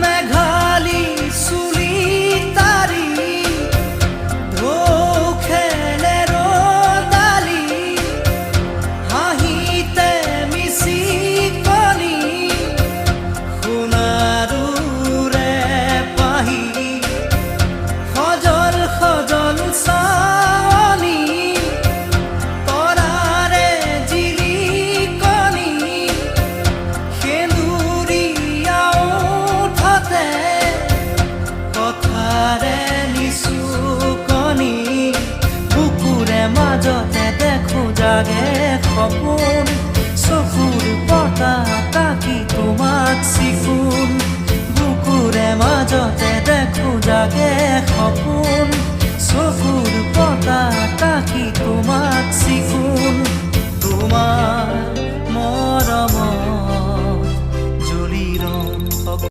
মেঘালী চুলি তাৰি ঢৌ খেলে ৰ'দালি হাঁহিতে মিচিকনি সোণাৰুৰে পাহি সজল সজল চাৱনি তৰাৰে জিলিকনি সেন্দুৰীয়া ওঠতে কথাৰে নিচুকনি বুকুৰে মাজতে দেখো জাগে সপোন চকুৰ পতা তাকি তোমাক চিকুণ বুকুৰে মাজতে দেখো জাগে সপোন চকুৰ পতা তাকি তোমাক চিকুণ তোমাৰ মৰমৰ